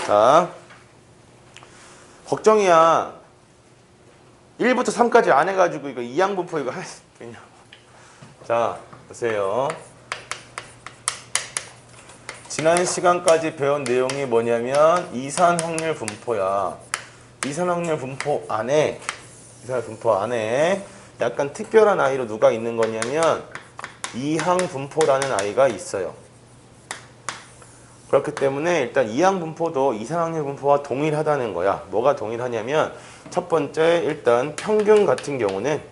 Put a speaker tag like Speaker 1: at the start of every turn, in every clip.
Speaker 1: 자, 걱정이야. 1부터 3까지 안 해가지고 이거 이항분포 이거 할 수 있냐. 자, 보세요. 지난 시간까지 배운 내용이 뭐냐면 이산 확률 분포야. 이산 확률 분포 안에 약간 특별한 아이로 누가 있는 거냐면 이항 분포라는 아이가 있어요. 그렇기 때문에 일단 이항 분포도 이산 확률 분포와 동일하다는 거야. 뭐가 동일하냐면 첫 번째 일단 평균 같은 경우는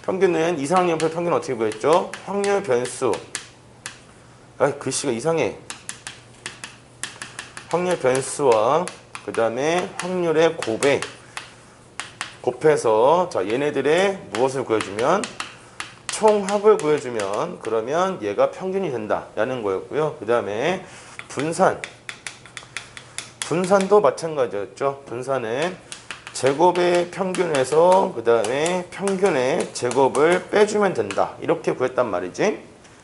Speaker 1: 평균은 이산 확률 분포의 평균은 어떻게 구했죠? 확률 변수. 글씨가 이상해. 확률 변수와 그 다음에 확률의 곱해서 자 얘네들의 무엇을 구해주면 총합을 구해주면 그러면 얘가 평균이 된다 라는 거였고요. 그 다음에 분산도 마찬가지였죠. 분산은 제곱의 평균에서 그 다음에 평균의 제곱을 빼주면 된다 이렇게 구했단 말이지.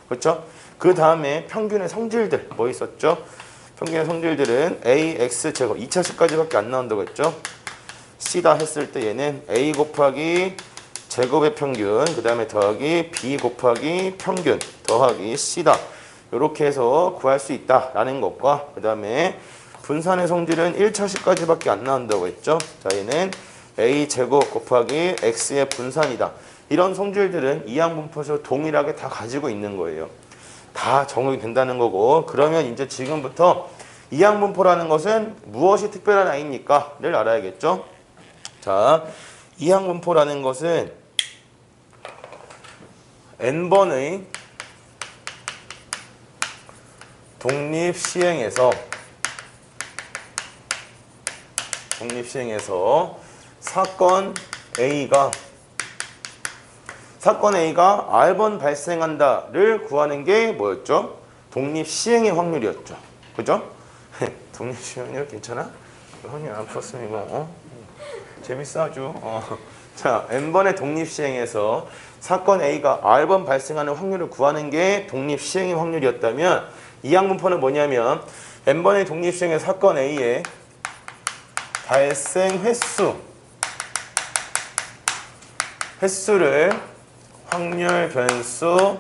Speaker 1: 그렇죠? 그 다음에 평균의 성질들 뭐 있었죠? 평균의 성질들은 ax 제곱 2차식까지밖에 안 나온다고 했죠. c다 했을 때 얘는 a 곱하기 제곱의 평균 그 다음에 더하기 b 곱하기 평균 더하기 c다 이렇게 해서 구할 수 있다라는 것과 그 다음에 분산의 성질은 1차식까지밖에 안 나온다고 했죠. 자 얘는 a 제곱 곱하기 x의 분산이다. 이런 성질들은 이항분포에서 동일하게 다 가지고 있는 거예요. 다 적용이 된다는 거고 그러면 이제 지금부터 이항분포라는 것은 무엇이 특별한 아이입니까?를 알아야겠죠. 자, 이항분포라는 것은 n번의 독립시행에서 사건 A가 R번 발생한다를 구하는 게 뭐였죠? 독립시행의 확률이었죠. 그죠? 독립시행률 괜찮아? 확률 안 풀었으면 이거 재밌어 아주. 자, n번의 독립시행에서 사건 A가 R번 발생하는 확률을 구하는 게 독립시행의 확률이었다면 이항분포는 뭐냐면 n번의 독립시행의 사건 A의 발생 횟수를 확률 변수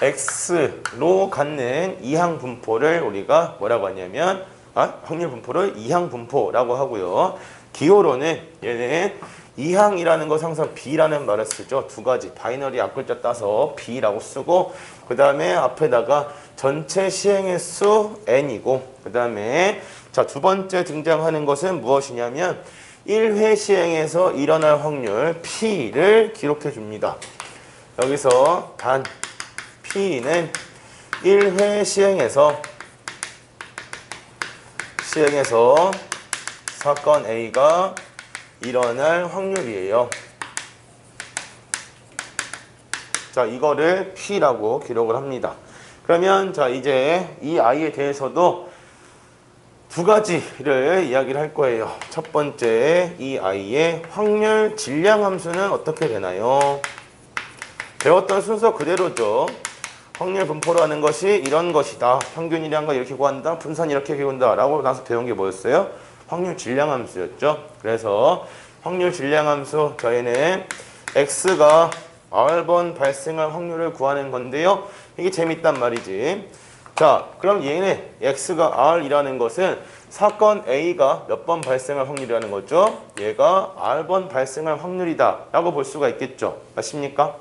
Speaker 1: x로 갖는 이항분포를 우리가 뭐라고 하냐면 확률 분포를 이항분포라고 하고요. 기호로는 얘는 이항이라는 것은 항상 b라는 말을 쓰죠. 두 가지 바이너리 앞글자 따서 b라고 쓰고 그 다음에 앞에다가 전체 시행의 수 n이고 그 다음에 자, 두 번째 등장하는 것은 무엇이냐면 1회 시행에서 일어날 확률 P를 기록해 줍니다. 여기서 단 P는 1회 시행에서 사건 A가 일어날 확률이에요. 자, 이거를 P라고 기록을 합니다. 그러면 자, 이제 이 아이에 대해서도 두 가지를 이야기를 할 거예요. 첫 번째, 이 아이의 확률 질량 함수는 어떻게 되나요? 배웠던 순서 그대로죠. 확률 분포라는 것이 이런 것이다. 평균이란 거 이렇게 구한다. 분산 이렇게 구한다. 라고 나서 배운 게 뭐였어요? 확률 질량 함수였죠. 그래서 확률 질량 함수 저희는 x가 r번 발생할 확률을 구하는 건데요. 이게 재밌단 말이지. 자, 그럼 얘는 x가 r이라는 것은 사건 A가 몇 번 발생할 확률이라는 거죠? 얘가 r번 발생할 확률이다 라고 볼 수가 있겠죠. 맞습니까?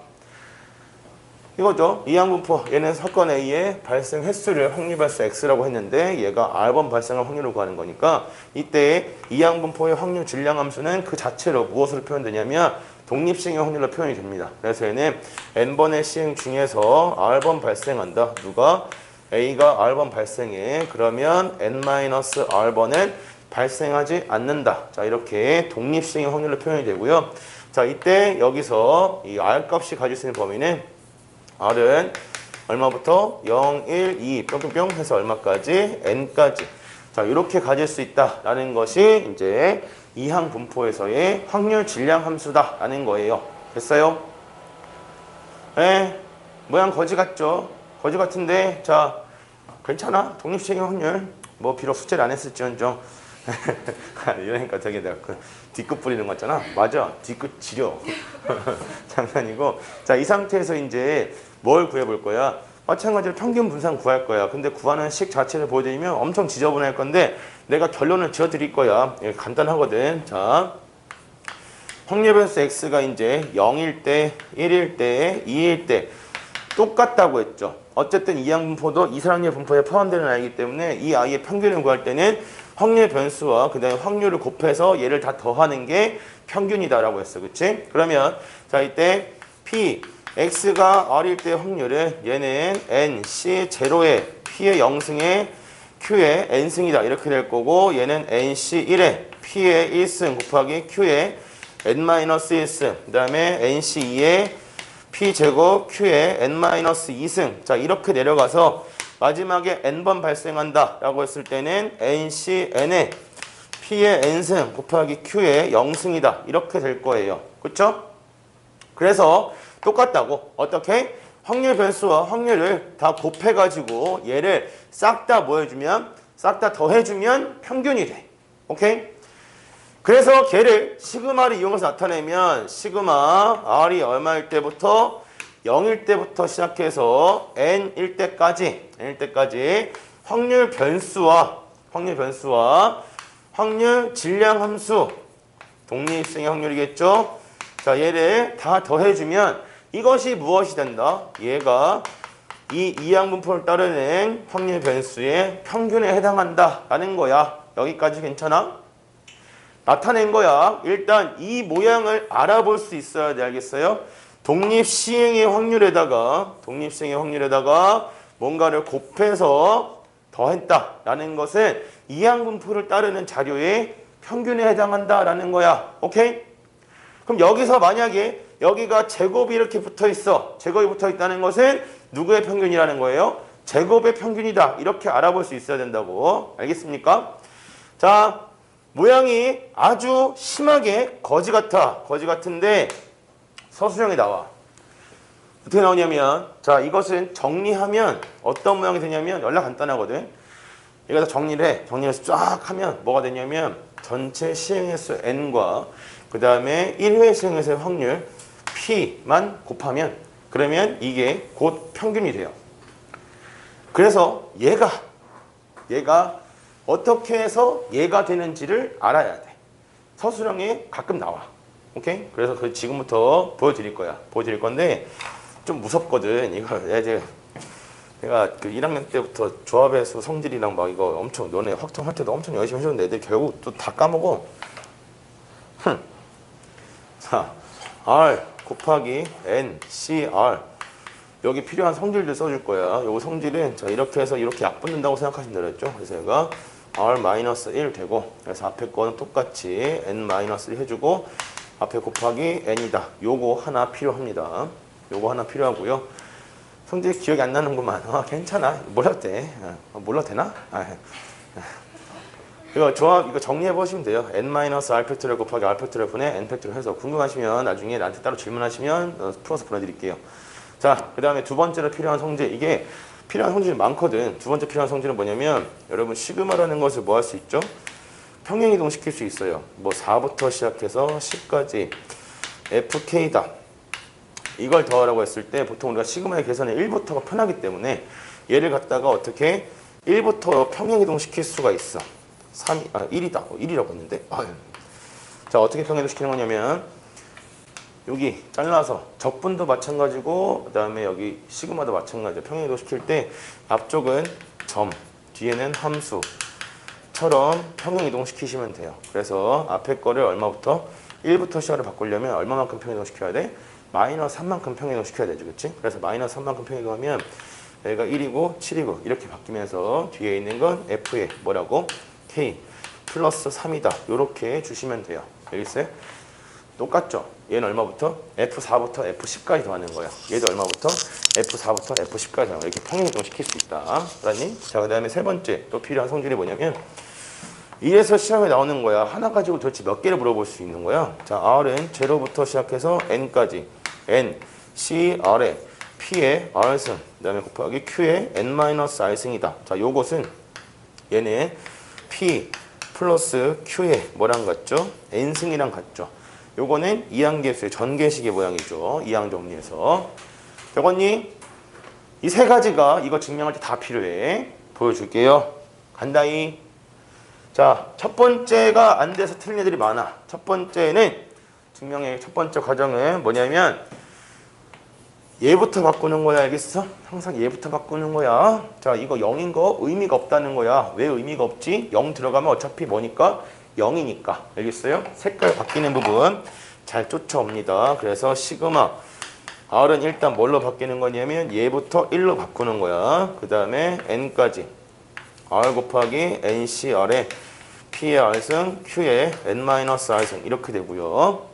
Speaker 1: 이거죠. 이항분포 얘는 사건 A의 발생 횟수를 확률 발수 x라고 했는데 얘가 r번 발생할 확률을 구하는 거니까 이때 이항분포의 확률 질량 함수는 그 자체로 무엇으로 표현되냐면 독립시행의 확률로 표현이 됩니다. 그래서 얘는 n번의 시행 중에서 r번 발생한다. 누가? A가 R번 발생해. 그러면 n-R번은 발생하지 않는다. 자, 이렇게 독립시행의 확률로 표현이 되고요. 자, 이때 여기서 이 R 값이 가질 수 있는 범위는 R은 얼마부터? 0, 1, 2 뿅뿅뿅 해서 얼마까지? n까지. 자, 이렇게 가질 수 있다라는 것이 이제 이항분포에서의 확률 질량 함수다라는 거예요. 됐어요? 네. 모양 거지 같죠? 거지 같은데 자 괜찮아. 독립시행의 확률. 뭐 비록 숙제를 안 했을지언정. 이러니까 되게 내가 그 뒤끝 부리는 거 있잖아. 맞아. 뒤끝 지려. 장난이고. 자, 이 상태에서 이제 뭘 구해볼 거야? 마찬가지로 평균 분산 구할 거야. 근데 구하는 식 자체를 보여드리면 엄청 지저분할 건데 내가 결론을 지어드릴 거야. 간단하거든. 자, 확률 변수 x가 이제 0일 때, 1일 때, 2일 때 똑같다고 했죠. 어쨌든 이항분포도 이산확률 분포에 포함되는 아이기 때문에 이 아이의 평균을 구할 때는 확률 변수와 그 다음에 확률을 곱해서 얘를 다 더하는 게 평균이다라고 했어. 그치? 그러면 자, 이때 P, X가 R일 때 확률은 얘는 N, C 제로에 P의 0승에 Q의 N승이다. 이렇게 될 거고 얘는 NC 1에 P의 1승 곱하기 Q의 N-1승 그 다음에 NC 2에 P제곱 Q의 N-2승 자 이렇게 내려가서 마지막에 N번 발생한다 라고 했을 때는 NC N에 P의 N승 곱하기 Q의 0승이다 이렇게 될 거예요. 그쵸? 그래서 똑같다고 어떻게? 확률 변수와 확률을 다 곱해가지고 얘를 싹 다 뭐 해주면 싹 다 더해주면 평균이 돼. 오케이? 그래서 걔를 시그마를 이용해서 나타내면 시그마 R이 얼마일 때부터 0일 때부터 시작해서 N일 때까지 확률 변수와 확률 질량 함수 독립성의 확률이겠죠. 자, 얘를 다 더해주면 이것이 무엇이 된다? 얘가 이 이항분포를 따르는 확률 변수의 평균에 해당한다라는 거야. 여기까지 괜찮아? 나타낸 거야. 일단 이 모양을 알아볼 수 있어야 돼. 알겠어요? 독립시행의 확률에다가 뭔가를 곱해서 더했다라는 것은 이항분포를 따르는 자료의 평균에 해당한다라는 거야. 오케이? 그럼 여기서 만약에 여기가 제곱이 이렇게 붙어있어. 제곱이 붙어있다는 것은 누구의 평균이라는 거예요? 제곱의 평균이다. 이렇게 알아볼 수 있어야 된다고. 알겠습니까? 자, 모양이 아주 심하게 거지 같은데 서술형이 나와. 어떻게 나오냐면 자, 이것은 정리하면 어떤 모양이 되냐면 연락 간단하거든. 여기다 정리를 해. 정리해서 쫙 하면 뭐가 되냐면 전체 시행횟수 n과 그 다음에 1회 시행횟수의 확률 p만 곱하면 그러면 이게 곧 평균이 돼요. 그래서 얘가 어떻게 해서 얘가 되는지를 알아야 돼. 서술형이 가끔 나와. 오케이? 그래서 그 지금부터 보여드릴 건데 좀 무섭거든. 이거 내가 그 1학년 때부터 조합해서 성질이랑 막 이거 엄청 너네 확정할 때도 엄청 열심히 해줬는데 애들 결국 또 다 까먹어. 자, R 곱하기 N, C, R 여기 필요한 성질들 써줄 거야. 요거 성질은 자 이렇게 해서 이렇게 약붙는다고 생각하시면 되겠죠. 그래서 얘가 R-1 되고 그래서 앞에 거는 똑같이 N-1 해주고 앞에 곱하기 N이다. 요거 하나 필요합니다. 요거 하나 필요하고요. 성질 기억이 안 나는구만. 괜찮아. 몰라도 돼. 몰라도 되나? 이거 조합 이거 정리해 보시면 돼요. N-R 곱하기 R 분의 N 해서 궁금하시면 나중에 나한테 따로 질문하시면 풀어서 보내드릴게요. 자, 그 다음에 두 번째로 필요한 성질. 이게 필요한 성질이 많거든. 두 번째 필요한 성질은 뭐냐면 여러분 시그마라는 것을 뭐 할 수 있죠? 평행이동 시킬 수 있어요. 뭐 4부터 시작해서 10까지 FK다. 이걸 더하라고 했을 때 보통 우리가 시그마의 계산은 1부터가 편하기 때문에 얘를 갖다가 어떻게 1부터 평행이동 시킬 수가 있어. 1이다. 1이라고 했는데. 자, 어떻게 평행이동 시키는 거냐면 여기 잘라서 적분도 마찬가지고 그 다음에 여기 시그마도 마찬가지야. 평행이동 시킬 때 앞쪽은 점, 뒤에는 함수처럼 평행이동 시키시면 돼요. 그래서 앞에 거를 얼마부터? 1부터 시간을 바꾸려면 얼마만큼 평행이동 시켜야 돼? -3만큼 평행이동 시켜야 되지. 그치? 그래서 -3만큼 평행이동하면 여기가 1이고 7이고 이렇게 바뀌면서 뒤에 있는 건 F에 뭐라고? K 플러스 3이다. 이렇게 주시면 돼요. 여기 있어요? 똑같죠? 얘는 얼마부터? F4부터 F10까지 더하는 거야. 얘도 얼마부터? F4부터 F10까지 더하는 거야. 이렇게 평행이동 시킬 수 있다. 알았니? 자, 그 다음에 세 번째 또 필요한 성질이 뭐냐면 이래서 시험에 나오는 거야. 하나 가지고 도대체 몇 개를 물어볼 수 있는 거야. 자, R은 0부터 시작해서 N까지 N, C, R에 P의 R승 그 다음에 곱하기 Q의 N-R승이다. 자, 요것은 얘네 P 플러스 Q의 뭐랑 같죠? N승이랑 같죠. 요거는 이항계수의 전개식의 모양이죠. 이항 정리해서. 되겠니? 이 세 가지가 이거 증명할 때 다 필요해. 보여줄게요. 간다이. 자, 첫 번째가 안 돼서 틀린 애들이 많아. 첫 번째는 증명의 첫 번째 과정은 뭐냐면 얘부터 바꾸는 거야. 알겠어? 항상 얘부터 바꾸는 거야. 자, 이거 0인 거 의미가 없다는 거야. 왜 의미가 없지? 0 들어가면 어차피 뭐니까? 0이니까. 알겠어요? 색깔 바뀌는 부분 잘 쫓아옵니다. 그래서 시그마 R은 일단 뭘로 바뀌는 거냐면 얘부터 1로 바꾸는 거야. 그 다음에 N까지 R 곱하기 NCR에 P의 R승, Q의 N-R승 이렇게 되고요.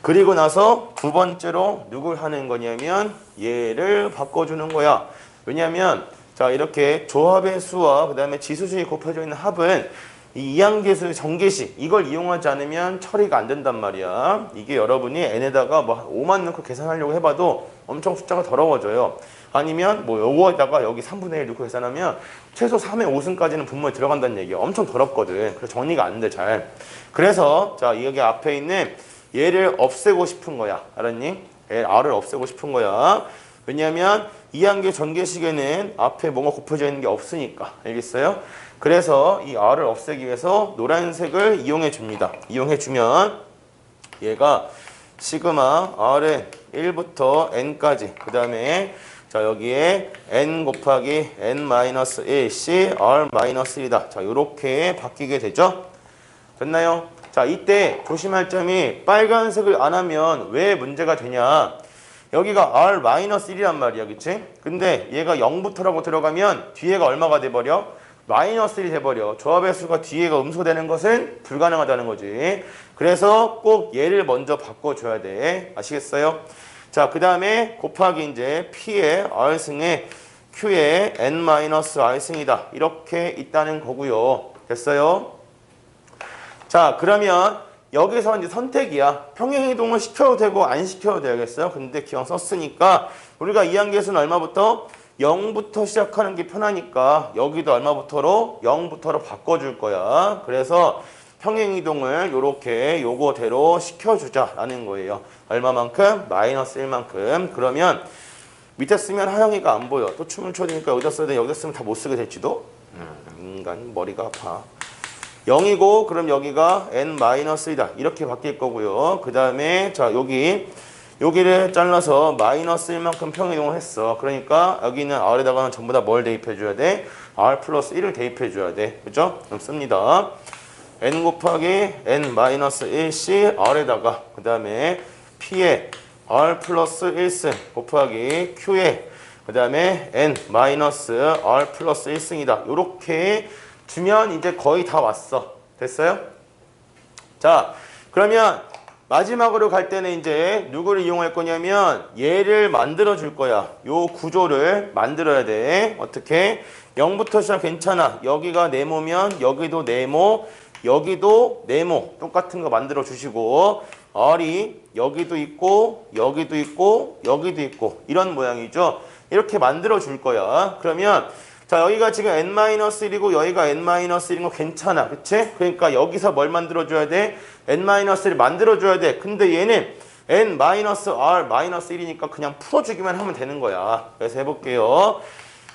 Speaker 1: 그리고 나서 두 번째로 누굴 하는 거냐면 얘를 바꿔주는 거야. 왜냐면 자 이렇게 조합의 수와 그 다음에 지수수에 곱해져 있는 합은 이 이항계수의 전개식 이걸 이용하지 않으면 처리가 안 된단 말이야. 이게 여러분이 n에다가 뭐 5만 넣고 계산하려고 해봐도 엄청 숫자가 더러워져요. 아니면 뭐 요거에다가 여기 3분의 1 넣고 계산하면 최소 3의 5승까지는 분모에 들어간다는 얘기야. 엄청 더럽거든. 그래서 정리가 안 돼 잘. 그래서 자 여기 앞에 있는 얘를 없애고 싶은 거야. 알았니? R을 없애고 싶은 거야. 왜냐면 이항계 전개식에는 앞에 뭐가 곱해져 있는 게 없으니까. 알겠어요? 그래서 이 R을 없애기 위해서 노란색을 이용해 줍니다. 이용해 주면 얘가 시그마 R은 1부터 N까지 그 다음에 자 여기에 N 곱하기 N-1C R-1이다. 자 요렇게 바뀌게 되죠. 됐나요? 자 이때 조심할 점이 빨간색을 안 하면 왜 문제가 되냐. 여기가 R-1이란 말이야. 그치? 근데 얘가 0부터라고 들어가면 뒤에가 얼마가 돼버려? -1이 돼버려. 조합의 수가 뒤에가 음소되는 것은 불가능하다는 거지. 그래서 꼭 얘를 먼저 바꿔줘야 돼. 아시겠어요? 자, 그 다음에 곱하기 이제 P의 R승에 Q의 N-R승이다. 이렇게 있다는 거고요. 됐어요? 자, 그러면 여기서 이제 선택이야. 평행이동을 시켜도 되고 안 시켜도 되겠어요. 근데 기왕 썼으니까 우리가 이항계수는 얼마부터? 0부터 시작하는 게 편하니까 여기도 얼마부터로? 0부터로 바꿔줄 거야. 그래서 평행이동을 요렇게 요거대로 시켜주자라는 거예요. 얼마만큼? -1만큼. 그러면 밑에 쓰면 하영이가 안 보여. 또 춤을 춰야 되니까 여기다 써야 돼. 여기다 쓰면 다 못 쓰게 될지도? 인간 머리가 아파. 0이고 그럼 여기가 N-이다. 이렇게 바뀔 거고요. 그 다음에 자 여기를 잘라서 -1만큼 평행이동을 했어. 그러니까 여기는 R에다가는 전부 다 뭘 대입해 줘야 돼? R 플러스 1을 대입해 줘야 돼. 그죠? 그럼 씁니다. N 곱하기 N-1C R에다가 그 다음에 P의 R 플러스 1승 곱하기 Q의 그 다음에 N-R 플러스 1승이다. 요렇게 주면 이제 거의 다 왔어. 됐어요? 자, 그러면 마지막으로 갈 때는 이제 누구를 이용할 거냐면 얘를 만들어 줄 거야. 요 구조를 만들어야 돼. 어떻게? 0부터 시작 괜찮아. 여기가 네모면 여기도 네모, 여기도 네모. 똑같은 거 만들어 주시고 R이 여기도 있고 여기도 있고 여기도 있고 이런 모양이죠. 이렇게 만들어 줄 거야. 그러면 자 여기가 지금 N-1이고 여기가 N-1인 거 괜찮아. 그치? 그러니까 여기서 뭘 만들어줘야 돼? N-1을 만들어줘야 돼. 근데 얘는 N-R-1이니까 그냥 풀어주기만 하면 되는 거야. 그래서 해볼게요.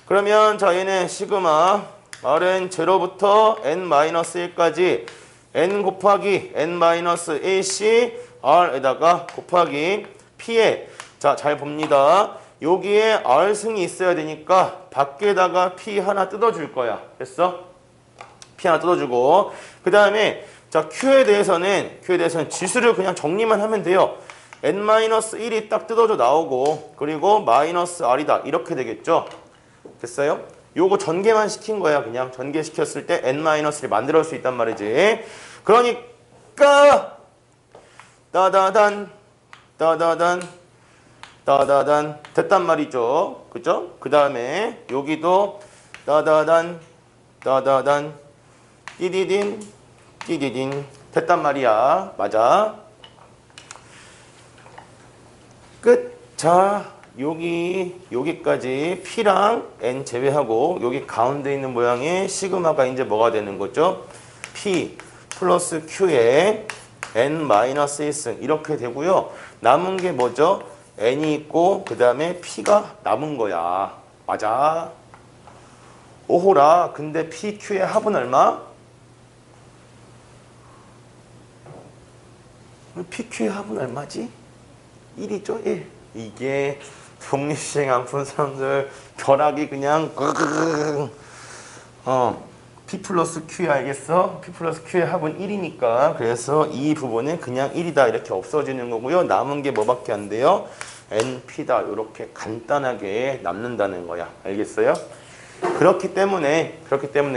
Speaker 1: 그러면 자 얘는 시그마 R은 0부터 N-1까지 N 곱하기 N-1C R에다가 곱하기 P에 자 잘 봅니다. 여기에 R승이 있어야 되니까 밖에다가 P 하나 뜯어줄 거야. 됐어? P 하나 뜯어주고 그 다음에 자 Q에 대해서는 지수를 그냥 정리만 하면 돼요. N-1이 딱 뜯어져 나오고 그리고 -R이다. 이렇게 되겠죠? 됐어요? 요거 전개만 시킨 거야. 그냥 전개시켰을 때 N-를 만들어 줄 수 있단 말이지. 그러니까 따다단 됐단 말이죠. 그죠? 그 다음에 여기도 따다단 띠디딘 됐단 말이야. 맞아. 끝. 자 여기까지 P랑 N 제외하고 여기 가운데 있는 모양의 시그마가 이제 뭐가 되는 거죠? P 플러스 Q에 N-1승 이렇게 되고요. 남은 게 뭐죠? N이 있고 그 다음에 P가 남은 거야. 맞아. 오호라. 근데 PQ의 합은 얼마? PQ의 합은 얼마지? 1이죠? 1. 이게 독립시행 안 푼 사람들 벼락이 그냥 P 플러스 Q 알겠어? P 플러스 Q의 합은 1이니까 그래서 이 부분은 그냥 1이다 이렇게 없어지는 거고요. 남은 게 뭐밖에 안 돼요? NP다 이렇게 간단하게 남는다는 거야. 알겠어요? 그렇기 때문에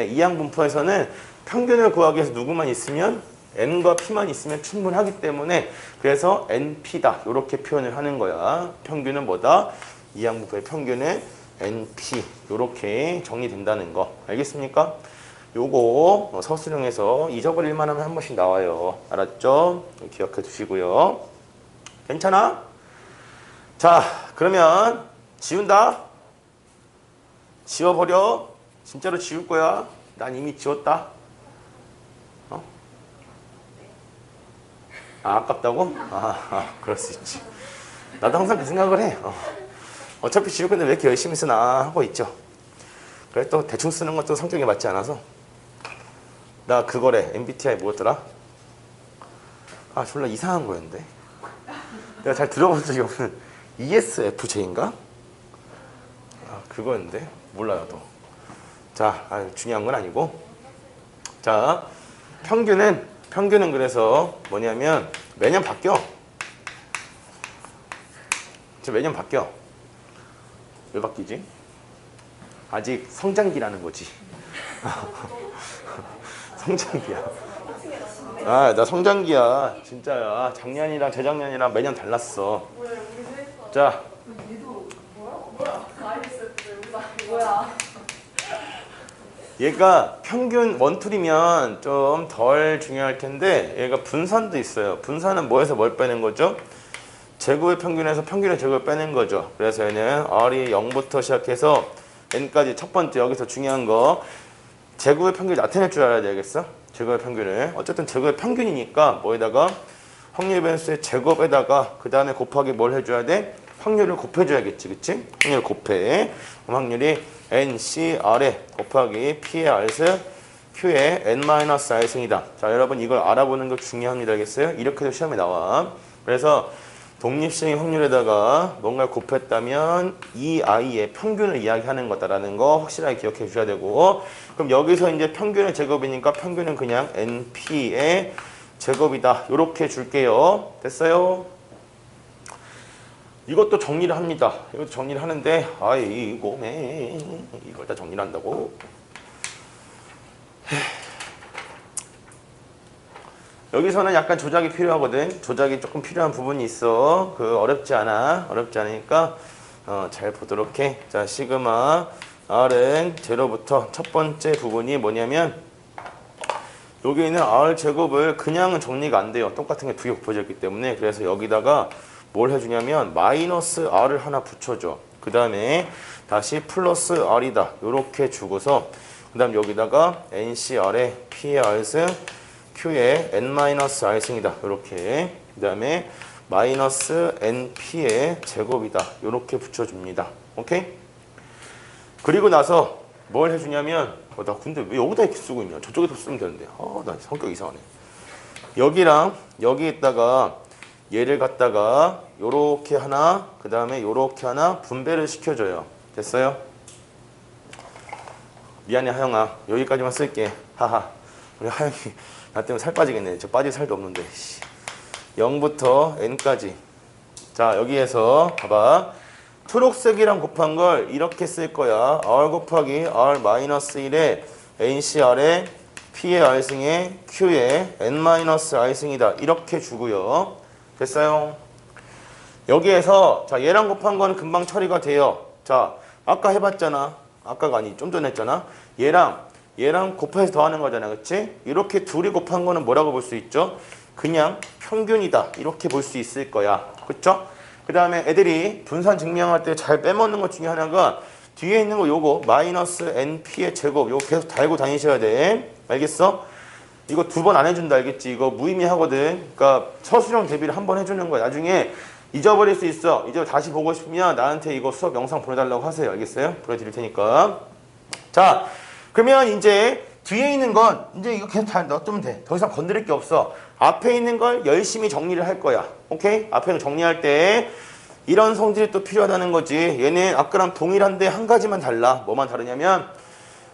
Speaker 1: 이항분포에서는 평균을 구하기 위해서 누구만 있으면 N과 P만 있으면 충분하기 때문에 그래서 NP다 이렇게 표현을 하는 거야. 평균은 뭐다? 이항분포의 평균은 NP 이렇게 정리된다는 거. 알겠습니까? 요거 서술형에서 잊어버릴만 하면 한 번씩 나와요. 알았죠? 기억해 두시고요. 괜찮아? 자, 그러면 지운다. 지워버려. 진짜로 지울 거야. 난 이미 지웠다. 아깝다고? 그럴 수 있지. 나도 항상 그 생각을 해. 어차피 지울 건데 왜 이렇게 열심히 쓰나 하고 있죠. 그래 또 대충 쓰는 것도 성격에 맞지 않아서. 나 그거래. MBTI 뭐였더라? 졸라 이상한 거였는데. 내가 잘 들어본 적이 없는 ESFJ인가? 그거였는데. 몰라요 또. 자, 중요한 건 아니고. 자, 평균은 그래서 뭐냐면 매년 바뀌어. 매년 바뀌어. 왜 바뀌지? 아직 성장기라는 거지. 성장기야. 나 성장기야. 진짜야. 작년이랑 재작년이랑 매년 달랐어. 자. 얘가 평균 원툴이면 좀 덜 중요할 텐데 얘가 분산도 있어요. 분산은 뭐에서 뭘 빼는 거죠? 제곱의 평균에서 평균의 제곱을 빼는 거죠. 그래서 얘는 R이 0부터 시작해서 N까지 첫 번째 여기서 중요한 거 제곱의 평균을 나타낼 줄 알아야 되겠어? 제곱의 평균을. 어쨌든 제곱의 평균이니까 뭐에다가 확률 변수의 제곱에다가 그 다음에 곱하기 뭘 해줘야 돼? 확률을 곱해줘야겠지. 그치? 확률을 곱해. 그럼 확률이 NCR에 곱하기 P의 R승 Q의 N-R승이다. 자, 여러분 이걸 알아보는 거 중요합니다. 알겠어요? 이렇게 해서 시험에 나와. 그래서 독립시행 확률에다가 뭔가를 곱했다면 이 아이의 평균을 이야기하는 거다라는 거 확실하게 기억해 주셔야 되고 그럼 여기서 이제 평균의 제곱이니까 평균은 그냥 NP의 제곱이다. 요렇게 줄게요. 됐어요? 이것도 정리를 합니다. 이것도 정리를 하는데 아이고 이걸 다 정리를 한다고? 여기서는 약간 조작이 필요하거든. 조작이 조금 필요한 부분이 있어. 어렵지 않으니까 잘 보도록 해. 자, 시그마 R은 제로부터 첫 번째 부분이 뭐냐면 여기 있는 R 제곱을 그냥은 정리가 안 돼요. 똑같은 게 두 개 곱해져 있기 때문에. 그래서 여기다가 뭘 해주냐면 마이너스 R을 하나 붙여줘. 그 다음에 다시 플러스 R이다. 요렇게 주고서 그 다음 여기다가 NCR에 P의 R승 Q의 N-R승이다. 요렇게. 그 다음에 마이너스 NP의 제곱이다. 요렇게 붙여줍니다. 오케이? 그리고 나서 뭘 해주냐면 나 근데 왜 여기다 이렇게 쓰고 있냐. 저쪽에도 쓰면 되는데. 나 성격 이상하네. 여기랑 여기에다가 얘를 갖다가 요렇게 하나 그 다음에 요렇게 하나 분배를 시켜줘요. 됐어요? 미안해 하영아. 여기까지만 쓸게. 하하. 우리 하영이 나 때문에 살 빠지겠네. 저 빠질 살도 없는데. 0부터 N까지. 자, 여기에서 봐봐. 초록색이랑 곱한 걸 이렇게 쓸 거야. R 곱하기 R-1에 NCR에 P의 R승에 Q의 N-R승이다. 이렇게 주고요. 됐어요? 여기에서 자, 얘랑 곱한 건 금방 처리가 돼요. 자, 아까 해봤잖아. 아까가 아니 좀 전에 했잖아. 얘랑 곱해서 더하는 거잖아. 그치? 이렇게 둘이 곱한 거는 뭐라고 볼 수 있죠? 그냥 평균이다. 이렇게 볼 수 있을 거야. 그쵸? 그 다음에 애들이 분산 증명할 때 잘 빼먹는 것 중에 하나가 뒤에 있는 거 요거 마이너스 np의 제곱 요거 계속 달고 다니셔야 돼. 알겠어? 이거 2번 안 해준다 알겠지? 이거 무의미하거든. 그러니까 서술형 대비를 한 번 해주는 거야. 나중에 잊어버릴 수 있어. 이제 다시 보고 싶으면 나한테 이거 수업 영상 보내달라고 하세요. 알겠어요? 보내드릴 테니까. 자, 그러면 이제 뒤에 있는 건 이제 이거 계속 다 놔두면 돼. 더 이상 건드릴 게 없어. 앞에 있는 걸 열심히 정리를 할 거야. 오케이? 앞에 있는 거 정리할 때 이런 성질이 또 필요하다는 거지. 얘는 아까랑 동일한데 한 가지만 달라. 뭐만 다르냐면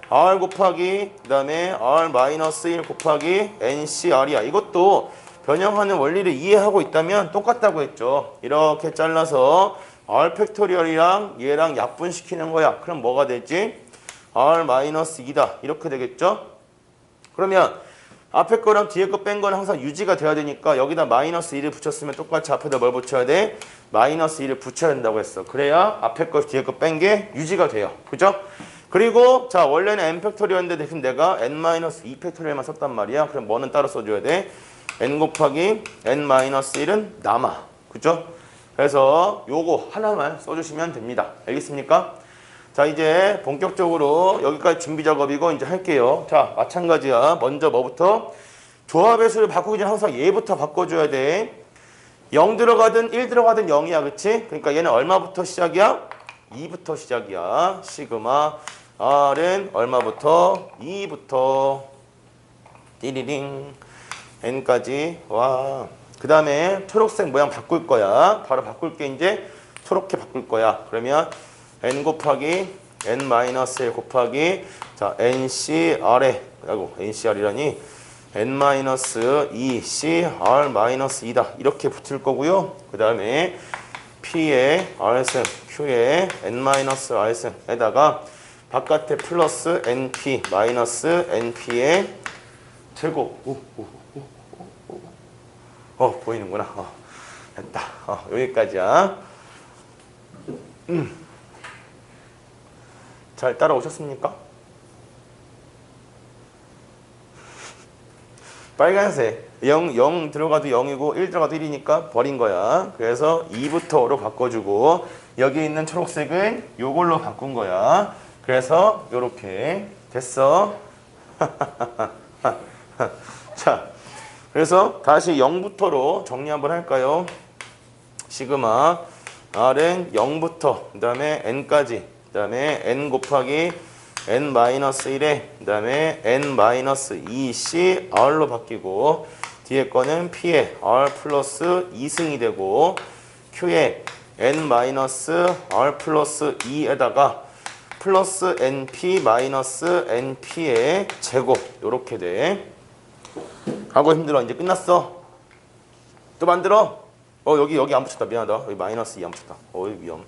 Speaker 1: r 곱하기 그 다음에 r-1 곱하기 ncr이야. 이것도 변형하는 원리를 이해하고 있다면 똑같다고 했죠. 이렇게 잘라서 r 팩토리얼이랑 얘랑 약분시키는 거야. 그럼 뭐가 되지? r-2다. 이렇게 되겠죠? 그러면 앞에 거랑 뒤에 거 뺀 거는 항상 유지가 돼야 되니까 여기다 마이너스 1을 붙였으면 똑같이 앞에다 뭘 붙여야 돼? 마이너스 1을 붙여야 된다고 했어. 그래야 앞에 거 뒤에 거 뺀 게 유지가 돼요. 그죠? 그리고 자 원래는 n 팩토리얼인데 대신 내가 n-2 팩토리얼만 썼단 말이야. 그럼 뭐는 따로 써줘야 돼? n 곱하기 n-1은 남아. 그죠? 그래서 요거 하나만 써주시면 됩니다. 알겠습니까? 자 이제 본격적으로 여기까지 준비 작업이고 이제 할게요. 자 마찬가지야. 먼저 뭐부터? 조합의 수를 바꾸기 전에 항상 얘부터 바꿔줘야 돼. 0 들어가든 1 들어가든 0이야. 그치? 그러니까 얘는 얼마부터 시작이야? 2부터 시작이야. 시그마 R은 얼마부터? 2부터 띠리링 N까지 와. 그 다음에 초록색 모양 바꿀 거야. 바로 바꿀 게 이제 초록게 바꿀 거야. 그러면 n 곱하기 n-1 곱하기 자 ncr에 아이고 ncr이라니 n-2cr-2다 이렇게 붙일 거고요. 그 다음에 p의 r승 q의 n-r승에다가 바깥에 플러스 np 마이너스 np의 제곱 보이는구나. 됐다. 여기까지야. 잘 따라오셨습니까? 빨간색 0 들어가도 0이고 1 들어가도 1이니까 버린 거야. 그래서 2부터 5로 바꿔주고 여기 있는 초록색은 요걸로 바꾼 거야. 그래서 요렇게 됐어. 자, 그래서 다시 0부터로 정리 한번 할까요? 시그마 R은 0부터 그 다음에 N까지 그 다음에 N 곱하기 N-1에 그 다음에 N-2C R로 바뀌고 뒤에 거는 P에 R 플러스 2승이 되고 Q에 N-R 플러스 2에다가 플러스 NP 마이너스 NP의 제곱 요렇게 돼. 하고 힘들어. 이제 끝났어. 또 만들어. 여기 안 붙였다. 미안하다. 여기 마이너스 2 안 붙였다. 위험.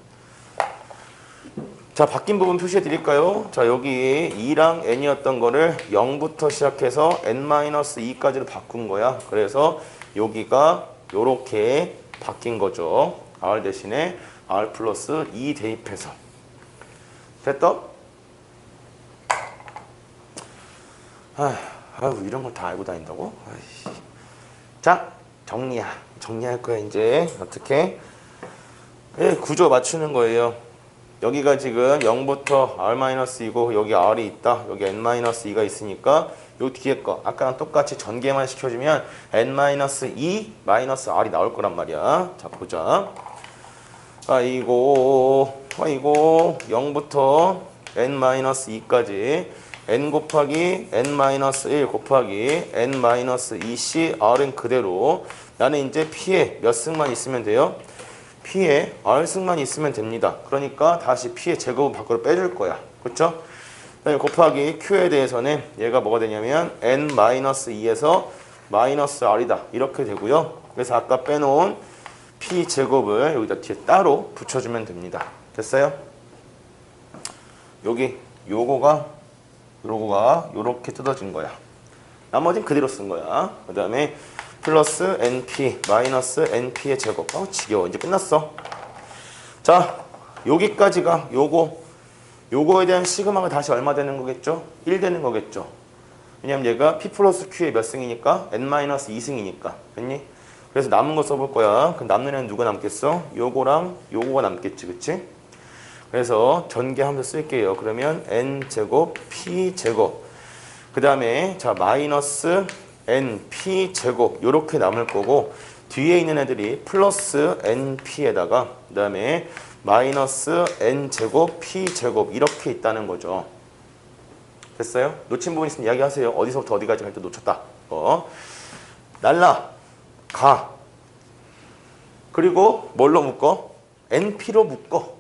Speaker 1: 자, 바뀐 부분 표시해 드릴까요? 자, 여기 2랑 n이었던 거를 0부터 시작해서 n-2까지로 바꾼 거야. 그래서 여기가 요렇게 바뀐 거죠. r 대신에 r 플러스 2 대입해서. 됐다? 아유, 이런 걸 다 알고 다닌다고? 아이씨. 자, 정리할 거야, 이제. 어떻게? 구조 맞추는 거예요. 여기가 지금 0부터 r-2고 여기 r이 있다. 여기 n-2가 있으니까 요 뒤에 거 아까랑 똑같이 전개만 시켜주면 n-2 마이너스 r이 나올 거란 말이야. 자 보자. 아이고 0부터 n-2까지 n 곱하기 n-1 곱하기 n-2c r은 그대로 나는 이제 p에 몇 승만 있으면 돼요? P에 R승만 있으면 됩니다. 그러니까 다시 P의 제곱은 밖으로 빼줄 거야. 그렇죠? 곱하기 Q에 대해서는 얘가 뭐가 되냐면 N-2에서 마이너스 R이다. 이렇게 되고요. 그래서 아까 빼놓은 P 제곱을 여기다 뒤에 따로 붙여주면 됩니다. 됐어요? 요거가 요렇게 뜯어진 거야. 나머지는 그대로 쓴 거야. 그 다음에 플러스 NP 마이너스 NP의 제곱. 지겨워. 이제 끝났어. 자, 여기까지가 요거에 대한 시그마가 다시 얼마 되는 거겠죠? 1 되는 거겠죠. 왜냐면 얘가 P 플러스 Q의 몇 승이니까 N-2승이니까. 됐니? 그래서 남은 거 써볼 거야. 그 남는 애는 누가 남겠어? 요거랑 요거가 남겠지, 그치? 그래서 전개하면서 쓸게요. 그러면 n제곱 p제곱 그 다음에 자 마이너스 np제곱 요렇게 남을 거고 뒤에 있는 애들이 플러스 np에다가 그 다음에 마이너스 n제곱 p제곱 이렇게 있다는 거죠. 됐어요? 놓친 부분 있으면 이야기하세요. 어디서부터 어디까지 할 때 놓쳤다. 날라가 그리고 뭘로 묶어? np로 묶어.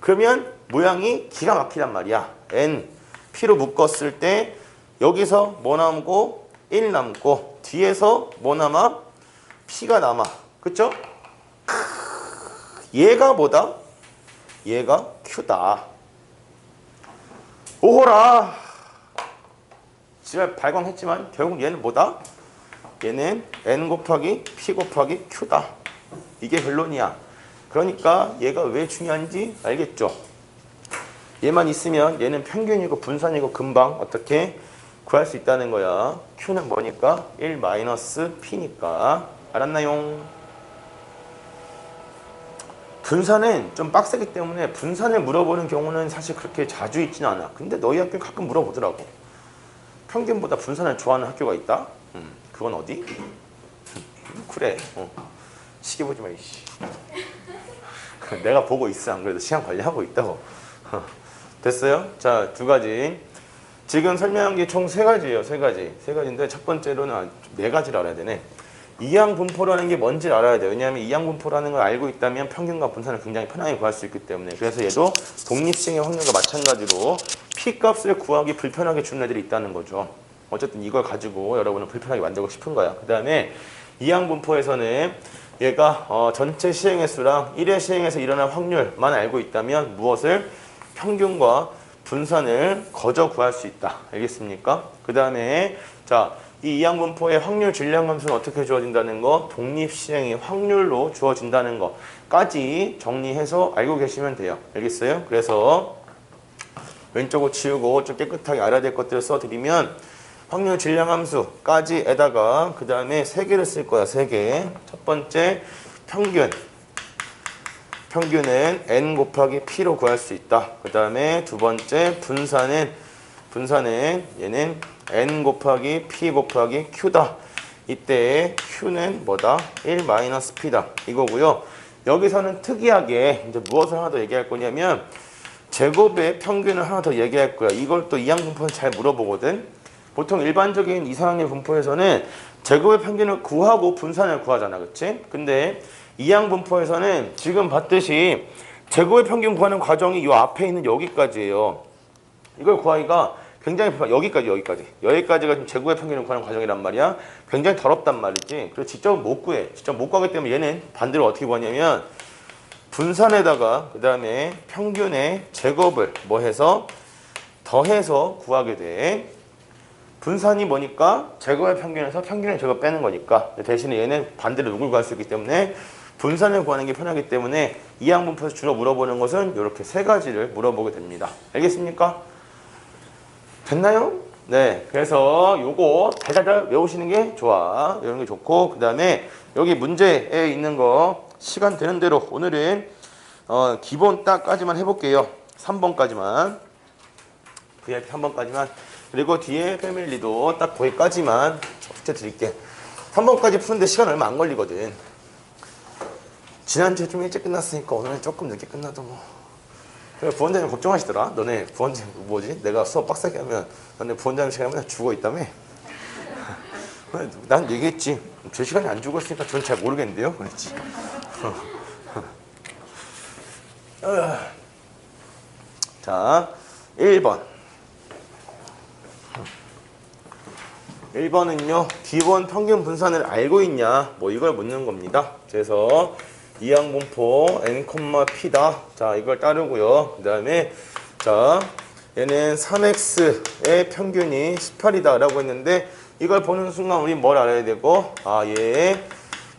Speaker 1: 그러면 모양이 기가 막히단 말이야. np로 묶었을 때 여기서 뭐 남고 1 남고 뒤에서 뭐 남아? p가 남아. 그쵸? 얘가 뭐다? 얘가 q다. 오호라. 지금 발광했지만 결국 얘는 뭐다? 얘는 n 곱하기 p 곱하기 q다. 이게 결론이야. 그러니까 얘가 왜 중요한지 알겠죠? 얘만 있으면 얘는 평균이고 분산이고 금방 어떻게 구할 수 있다는 거야. q는 뭐니까? 1-p니까. 알았나요? 분산은 좀 빡세기 때문에 분산을 물어보는 경우는 사실 그렇게 자주 있지는 않아. 근데 너희 학교 가끔 물어보더라고. 평균보다 분산을 좋아하는 학교가 있다? 그건 어디? 그래. 시계 보지 마, 이씨. 내가 보고 있어. 안 그래도 시간 관리하고 있다고. 됐어요? 자, 두 가지. 지금 설명한 게 총 세 가지예요. 세 가지. 세 가지인데 첫 번째로는 네 가지를 알아야 되네. 이항분포라는 게 뭔지 알아야 돼요. 왜냐하면 이항분포라는 걸 알고 있다면 평균과 분산을 굉장히 편하게 구할 수 있기 때문에. 그래서 얘도 독립시행의 확률과 마찬가지로 P값을 구하기 불편하게 주는 애들이 있다는 거죠. 어쨌든 이걸 가지고 여러분은 불편하게 만들고 싶은 거야. 그 다음에 이항분포에서는 얘가 전체 시행의 수랑 1회 시행에서 일어날 확률만 알고 있다면 무엇을? 평균과 분산을 거저 구할 수 있다. 알겠습니까? 그 다음에 자, 이 이항분포의 확률 질량함수는 어떻게 주어진다는 거? 독립시행의 확률로 주어진다는 거까지 정리해서 알고 계시면 돼요. 알겠어요? 그래서 왼쪽을 치우고 좀 깨끗하게 알아야 될 것들을 써드리면 확률 질량함수까지에다가 그 다음에 세 개를 쓸 거야. 세 개. 첫 번째 평균. 평균은 n 곱하기 p로 구할 수 있다. 그 다음에 두 번째 분산은 얘는 n 곱하기 p 곱하기 q다. 이때 q는 뭐다? 1-p다. 이거고요. 여기서는 특이하게 이제 무엇을 하나 더 얘기할 거냐면 제곱의 평균을 하나 더 얘기할 거야. 이걸 또 이항분포는 잘 물어보거든. 보통 일반적인 이상학년 분포에서는 제곱의 평균을 구하고 분산을 구하잖아. 그치? 근데 이항분포에서는 지금 봤듯이 제곱의 평균 구하는 과정이 이 앞에 있는 여기까지예요. 이걸 구하기가 굉장히 여기까지가 지금 제곱의 평균을 구하는 과정이란 말이야. 굉장히 더럽단 말이지. 그래서 직접 못 구해. 직접 못 구하기 때문에 얘는 반대로 어떻게 구하냐면 분산에다가 그 다음에 평균의 제곱을 뭐 해서 더해서 구하게 돼. 분산이 뭐니까 제곱의 평균에서 평균의 제곱 빼는 거니까. 대신에 얘는 반대로 누굴 구할 수 있기 때문에 분산을 구하는 게 편하기 때문에 이항분포에서 주로 물어보는 것은 이렇게 세 가지를 물어보게 됩니다. 알겠습니까? 됐나요? 네. 그래서 요거 달달달 외우시는 게 좋아. 외우는 게 좋고 그 다음에 여기 문제에 있는 거 시간 되는 대로 오늘은 기본 딱까지만 해볼게요. 3번까지만. VIP 3번까지만. 그리고 뒤에 패밀리도 딱 거기까지만 숙제 드릴게. 3번까지 푸는데 시간 얼마 안 걸리거든. 지난주에 좀 일찍 끝났으니까 오늘은 조금 늦게 끝나도 뭐. 그래, 부원장님 걱정하시더라. 너네 부원장님 뭐지? 내가 수업 빡세게 하면 너네 부원장님 시간에 맨날 죽어 있다며? 난 얘기했지. 제 시간이 안 죽었으니까 전 잘 모르겠는데요? 그랬지. 자, 1번. 1번은요. 기본 평균 분산을 알고 있냐? 뭐 이걸 묻는 겁니다. 그래서 이항분포 n, p다. 자, 이걸 따르고요. 그 다음에 자, 얘는 3x의 평균이 18이다 라고 했는데 이걸 보는 순간 우리 뭘 알아야 되고 얘의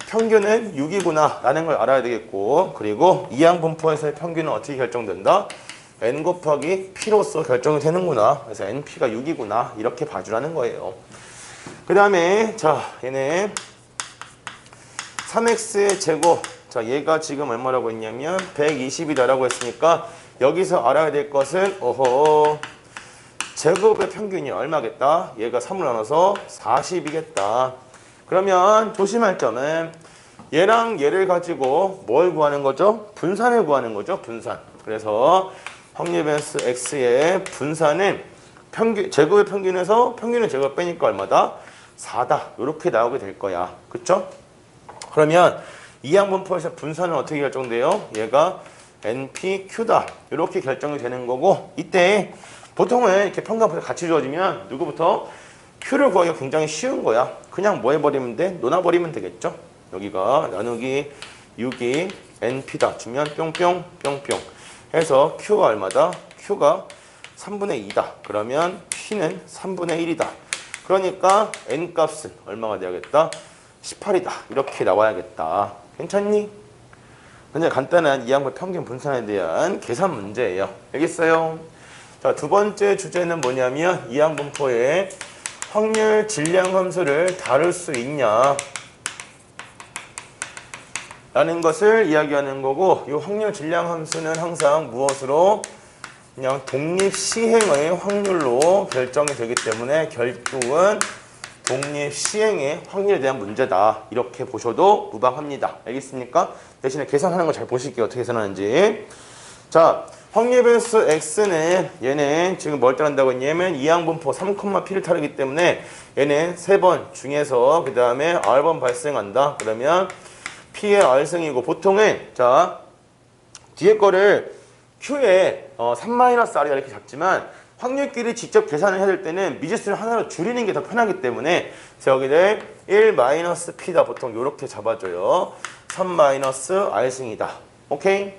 Speaker 1: 평균은 6이구나 라는 걸 알아야 되겠고 그리고 이항분포에서의 평균은 어떻게 결정된다? n 곱하기 p로서 결정이 되는구나. 그래서 np가 6이구나 이렇게 봐주라는 거예요. 그 다음에 자 얘는 3x의 제곱. 자, 얘가 지금 얼마라고 했냐면 120이다라고 했으니까 여기서 알아야 될 것은 제곱의 평균이 얼마겠다? 얘가 3으로 나눠서 40이겠다. 그러면 조심할 점은 얘랑 얘를 가지고 뭘 구하는 거죠? 분산을 구하는 거죠. 분산. 그래서 확률 변수 x의 분산은 제곱의 평균에서 평균의 제곱 빼니까 얼마다? 4다. 이렇게 나오게 될 거야. 그쵸? 그러면 이항분포에서 분산은 어떻게 결정돼요? 얘가 NPQ다. 이렇게 결정이 되는 거고, 이때 보통은 이렇게 평균값을 같이 주어지면 누구부터? Q를 구하기가 굉장히 쉬운 거야. 그냥 뭐 해버리면 돼? 놓아버리면 되겠죠? 여기가 나누기 6이 NP다. 주면 뿅뿅 뿅뿅 해서 Q가 얼마다? Q가 3분의 2다. 그러면 P는 3분의 1이다. 그러니까 N값은 얼마가 되야겠다? 18이다. 이렇게 나와야겠다. 괜찮니? 근데 간단한 이항분 평균 분산에 대한 계산 문제예요. 알겠어요? 자, 두 번째 주제는 뭐냐면 이항분포의 확률 질량 함수를 다룰 수 있냐 라는 것을 이야기하는 거고, 이 확률 질량 함수는 항상 무엇으로? 그냥 독립 시행의 확률로 결정이 되기 때문에 결국은 독립 시행의 확률에 대한 문제다. 이렇게 보셔도 무방합니다. 알겠습니까? 대신에 계산하는 거 잘 보실게요. 어떻게 계산하는지. 자, 확률 변수 x는 얘는 지금 뭘 따른다고 했냐면 이항분포 3,p를 따르기 때문에 얘는 3번 중에서 그 다음에 r번 발생한다. 그러면 p의 r승이고, 보통은 자 뒤에 거를 q에 3-r이다 이렇게 잡지만 확률끼리 직접 계산을 해야 될 때는 미지수를 하나로 줄이는 게 더 편하기 때문에 여기를 1-p다. 보통 이렇게 잡아줘요. 3-r승이다. 오케이?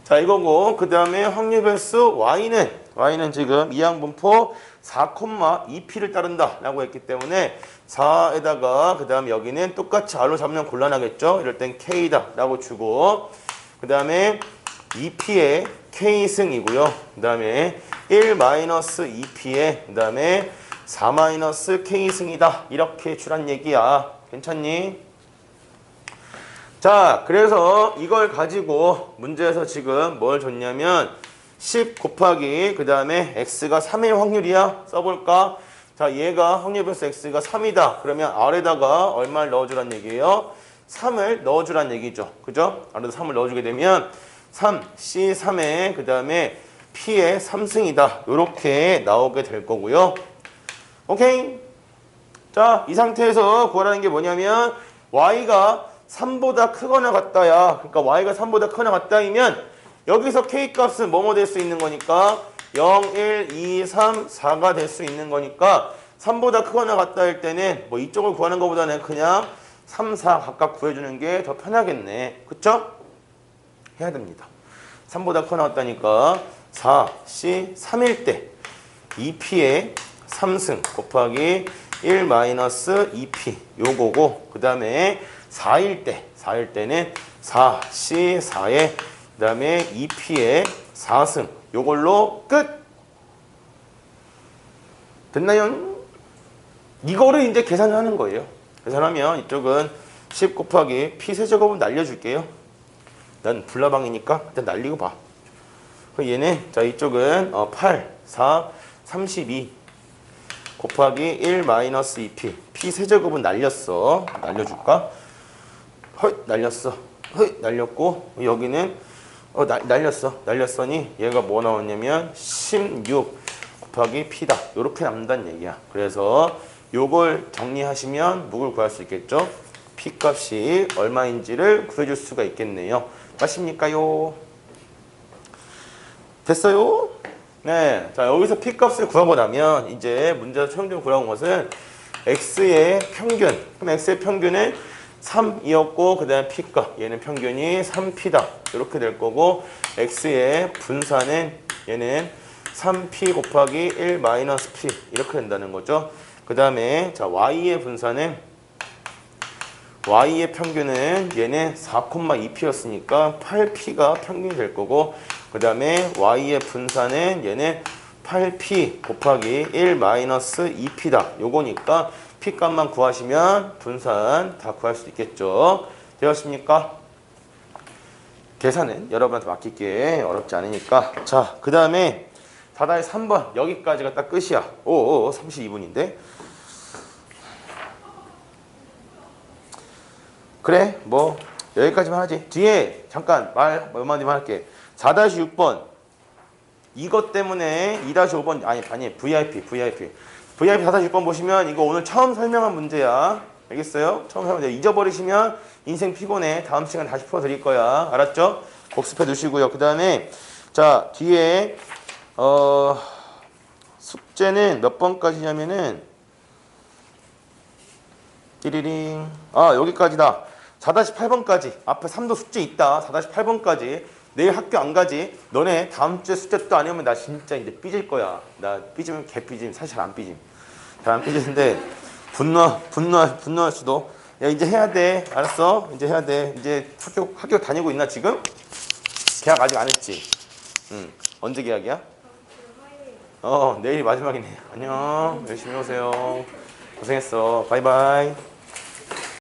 Speaker 1: 자, 이거고, 그 다음에 확률 변수 y는 지금 이항분포 4,2p를 따른다 라고 했기 때문에 4에다가 그 다음에 여기는 똑같이 r로 잡으면 곤란하겠죠. 이럴 땐 k다 라고 주고, 그 다음에 2p의 k승이고요. 그 다음에 1-2p의 그 다음에 4-k승이다. 이렇게 주란 얘기야. 괜찮니? 자, 그래서 이걸 가지고 문제에서 지금 뭘 줬냐면 10 곱하기 그 다음에 x가 3일 확률이야. 써볼까? 자, 얘가 확률 변수 x가 3이다. 그러면 r에다가 얼마를 넣어주란 얘기예요? 3을 넣어주란 얘기죠. 그죠? r에다 3을 넣어주게 되면 3, C3에 그 다음에 P의 3승이다. 이렇게 나오게 될 거고요. 오케이? 자, 이 상태에서 구하라는 게 뭐냐면 y가 3보다 크거나 같다야. 그러니까 y가 3보다 크거나 같다이면 여기서 k값은 뭐뭐 될 수 있는 거니까 0, 1, 2, 3, 4가 될 수 있는 거니까 3보다 크거나 같다일 때는 뭐 이쪽을 구하는 것보다는 그냥 3, 4 각각 구해주는 게 더 편하겠네. 그쵸? 해야 됩니다. 3보다 크거나 같다니까 4, C, 3일 때 2P의 3승 곱하기 1-2P 요거고, 그 다음에 4일 때는 4, C, 4에 그 다음에 2P의 4승 요걸로 끝! 됐나요? 이거를 이제 계산을 하는 거예요. 계산하면 이쪽은 10 곱하기 P 세제곱은 날려줄게요. 난 불나방이니까 일단 날리고 봐. 얘는 자 이쪽은 8, 4, 32 곱하기 1-2P P 세제곱은 날렸어. 날려줄까? 헐 날렸어. 헐 날렸고 여기는 날렸어. 날렸으니 얘가 뭐 나왔냐면 16 곱하기 P다. 이렇게 남는다는 얘기야. 그래서 요걸 정리하시면 뭐를 구할 수 있겠죠? P 값이 얼마인지를 구해줄 수가 있겠네요. 맞습니까요? 됐어요? 네. 자, 여기서 P 값을 구하고 나면 이제 문제에서 최종적으로 구하는 것은 X의 평균. 그럼 X의 평균은 3이었고, 그 다음에 P값. 얘는 평균이 3P다. 이렇게 될 거고, X의 분산은 얘는 3P 곱하기 1-P. 이렇게 된다는 거죠. 그 다음에, 자, Y의 분산은 Y의 평균은 얘는 4,2P였으니까 8P가 평균이 될 거고, 그 다음에 Y의 분산은 얘는 8P 곱하기 1-2P다. 요거니까 P 값만 구하시면 분산 다 구할 수 있겠죠. 되었습니까? 계산은 여러분한테 맡길게. 어렵지 않으니까. 자, 그 다음에 4-3번 여기까지가 딱 끝이야. 오, 32분인데. 그래, 뭐 여기까지만 하지. 뒤에 잠깐 말 몇 마디만 할게. 4-6번 이것 때문에 2-5번 아니 VIP 4-6번 보시면 이거 오늘 처음 설명한 문제야. 알겠어요? 처음 설명 문제 잊어버리시면 인생 피곤해. 다음 시간 다시 풀어드릴 거야. 알았죠? 복습해 두시고요. 그 다음에 자 뒤에 숙제는 몇 번까지냐면은 띠리링 여기까지다. 4-8번까지 앞에 3도 숙제 있다. 4-8번까지 내일 학교 안 가지. 너네 다음 주에 숙제 또 안 해오면 나 진짜 이제 삐질 거야. 나 삐지면 개 삐짐. 사실 잘 안 삐짐. 잘 안 삐지는데 분노할 수도. 야 이제 해야 돼. 알았어? 이제 해야 돼. 이제 학교 다니고 있나 지금? 계약 아직 안 했지? 응. 언제 계약이야? 내일이 마지막이네. 안녕. 열심히 오세요. 고생했어. 바이바이.